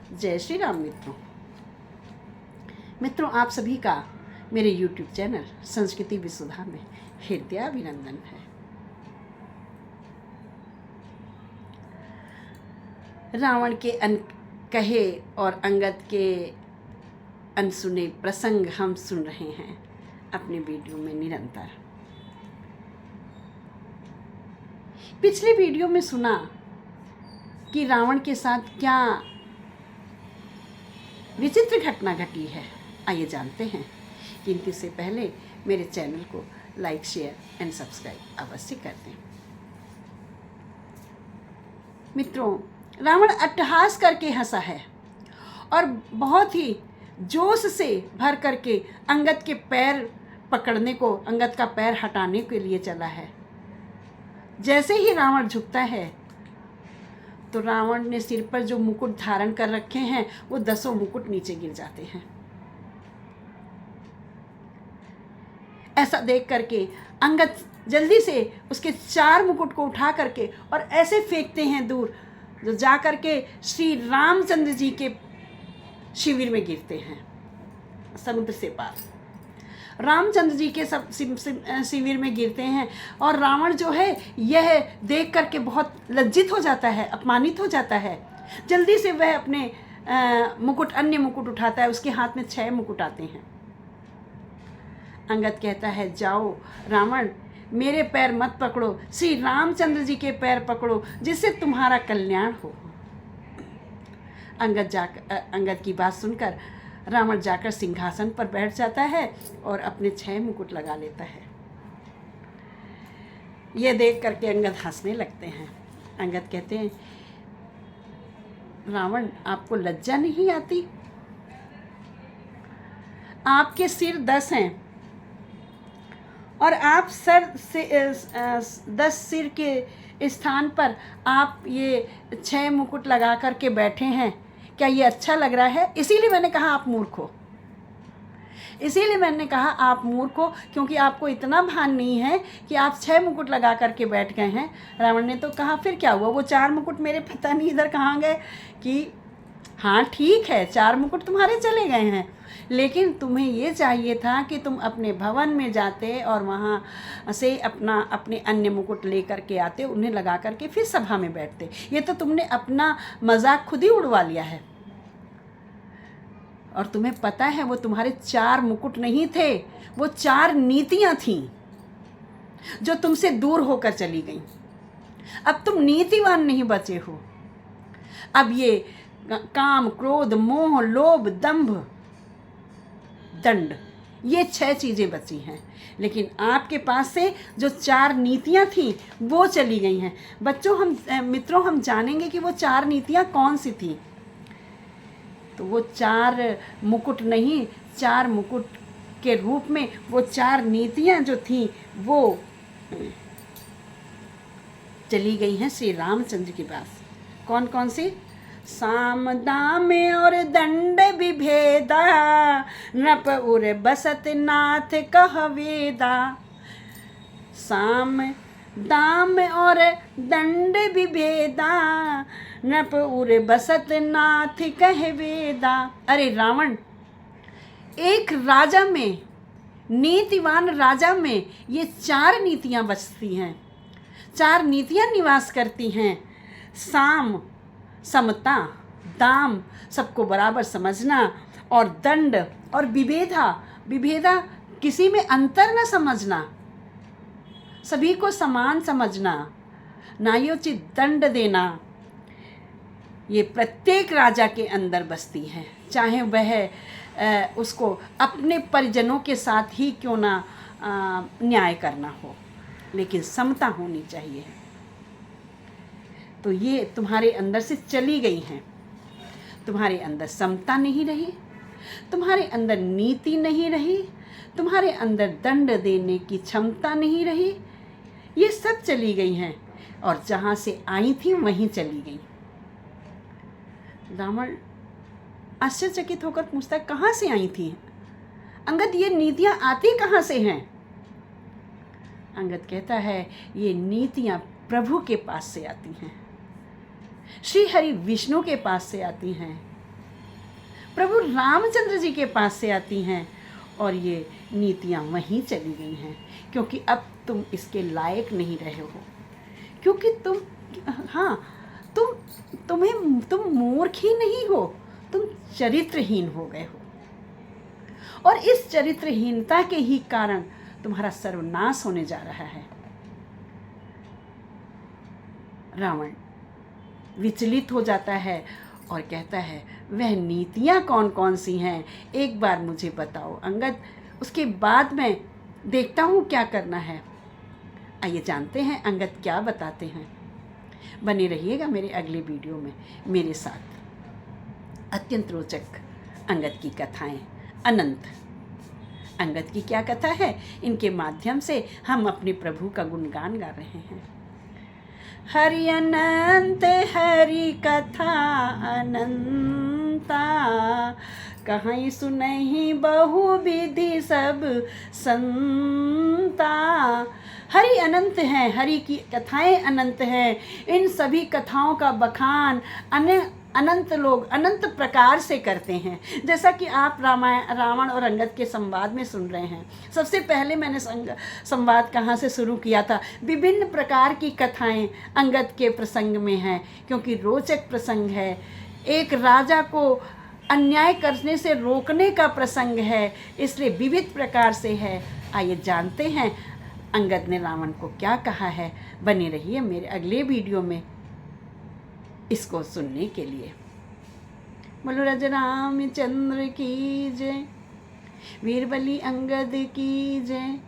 जय श्री राम मित्रों, आप सभी का मेरे YouTube चैनल संस्कृति विसुधा में हृदय अभिनंदन है। रावण के अनकहे और अंगद के अनसुने प्रसंग हम सुन रहे हैं अपने वीडियो में निरंतर। पिछले वीडियो में सुना कि रावण के साथ क्या विचित्र घटना घटी है। आइए जानते हैं, किंतु इससे पहले मेरे चैनल को लाइक, शेयर एंड सब्सक्राइब अवश्य कर दें। मित्रों, रावण अट्टहास करके हंसा है और बहुत ही जोश से भर करके अंगद के पैर पकड़ने को, अंगद का पैर हटाने के लिए चला है। जैसे ही रावण झुकता है तो रावण ने सिर पर जो मुकुट धारण कर रखे हैं वो 10 मुकुट नीचे गिर जाते हैं। ऐसा देख करके अंगद जल्दी से उसके 4 मुकुट को उठा करके और ऐसे फेंकते हैं दूर, जो जा करके श्री रामचंद्र जी के शिविर में गिरते हैं। समुद्र से पार रामचंद्र जी के सब शिविर में गिरते हैं और रावण जो है यह देख करके बहुत लज्जित हो जाता है, अपमानित हो जाता है। जल्दी से वह अपने अन्य मुकुट उठाता है। उसके हाथ में 6 मुकुट आते हैं। अंगद कहता है, जाओ रावण, मेरे पैर मत पकड़ो, श्री रामचंद्र जी के पैर पकड़ो, जिससे तुम्हारा कल्याण हो। अंगद की बात सुनकर रावण जाकर सिंहासन पर बैठ जाता है और अपने 6 मुकुट लगा लेता है। यह देख करके अंगद हंसने लगते हैं। अंगद कहते हैं, रावण, आपको लज्जा नहीं आती? आपके सिर 10 हैं और आप सर से 10 सिर के स्थान पर आप ये 6 मुकुट लगा करके बैठे हैं। क्या ये अच्छा लग रहा है? इसीलिए मैंने कहा आप मूर्ख हो। इसीलिए मैंने कहा आप मूर्ख हो, क्योंकि आपको इतना भान नहीं है कि आप 6 मुकुट लगा करके बैठ गए हैं। रावण ने तो कहा, फिर क्या हुआ, वो 4 मुकुट मेरे पता नहीं इधर कहाँ गए। कि हाँ ठीक है, 4 मुकुट तुम्हारे चले गए हैं, लेकिन तुम्हें ये चाहिए था कि तुम अपने भवन में जाते और वहाँ से अपने अन्य मुकुट ले करके आते, उन्हें लगा करके फिर सभा में बैठते। ये तो तुमने अपना मजाक खुद ही उड़वा लिया है। और तुम्हें पता है वो तुम्हारे 4 मुकुट नहीं थे, वो 4 नीतियाँ थीं जो तुमसे दूर होकर चली गईं। अब तुम नीतिवान नहीं बचे हो। अब ये काम, क्रोध, मोह, लोभ, दंभ, दंड, ये 6 चीज़ें बची हैं। लेकिन आपके पास से जो 4 नीतियाँ थीं वो चली गई हैं। मित्रों, हम जानेंगे कि वो 4 नीतियाँ कौन सी थीं। तो वो 4 मुकुट नहीं, 4 मुकुट के रूप में वो 4 नीतियाँ जो थीं वो चली गई हैं श्री रामचंद्र के पास। कौन कौन सी? साम दाम और दंड विभेदा, नप उर बसत नाथ कह वेदा। साम दाम और दंड विभेदा, नप उर बसत नाथ कह वेदा। अरे रावण, एक राजा में, नीतिवान राजा में ये 4 नीतियाँ बसती हैं, 4 नीतियाँ निवास करती हैं। साम, समता, दाम, सबको बराबर समझना, और दंड और विभेदा, किसी में अंतर न समझना, सभी को समान समझना, न्यायोचित दंड देना। ये प्रत्येक राजा के अंदर बसती है, चाहे वह उसको अपने परिजनों के साथ ही क्यों ना न्याय करना हो, लेकिन समता होनी चाहिए। तो ये तुम्हारे अंदर से चली गई हैं। तुम्हारे अंदर समता नहीं रही, तुम्हारे अंदर नीति नहीं रही, तुम्हारे अंदर दंड देने की क्षमता नहीं रही। ये सब चली गई हैं और जहाँ से आई थी वहीं चली गई। रावण आश्चर्यचकित होकर पूछता है, कहाँ से आई थी अंगद? ये नीतियाँ आती कहाँ से हैं? अंगद कहता है, ये नीतियाँ प्रभु के पास से आती हैं, श्री हरि विष्णु के पास से आती हैं। प्रभु रामचंद्र जी के पास से आती हैं और ये नीतियाँ वहीं चली गई हैं, क्योंकि अब तुम इसके लायक नहीं रहे हो, क्योंकि तुम मूर्ख ही नहीं हो, तुम चरित्रहीन हो गए हो, और इस चरित्रहीनता के ही कारण तुम्हारा सर्वनाश होने जा रहा है। रावण विचलित हो जाता है और कहता है, वह नीतियाँ कौन कौन सी हैं, एक बार मुझे बताओ अंगद, उसके बाद मैं देखता हूँ क्या करना है। आइए जानते हैं अंगद क्या बताते हैं। बने रहिएगा मेरे अगले वीडियो में मेरे साथ। अत्यंत रोचक अंगद की कथाएं, अनंत अंगद की क्या कथा है, इनके माध्यम से हम अपने प्रभु का गुणगान गा रहे हैं। हरि अनंत हरि कथा अनंता, कहीं सुनहि बहु विधि सब संता। हरि अनंत हैं, हरि की कथाएं अनंत हैं। इन सभी कथाओं का बखान अनंत लोग अनंत प्रकार से करते हैं, जैसा कि आप रावण और अंगद के संवाद में सुन रहे हैं। सबसे पहले मैंने संवाद कहाँ से शुरू किया था, विभिन्न प्रकार की कथाएं अंगद के प्रसंग में हैं, क्योंकि रोचक प्रसंग है। एक राजा को अन्याय करने से रोकने का प्रसंग है, इसलिए विविध प्रकार से है। आइए जानते हैं अंगद ने रावण को क्या कहा है। बने रहिए मेरे अगले वीडियो में इसको सुनने के लिए। बोलो राजा रामचंद्र की जय, वीरबली अंगद की जय।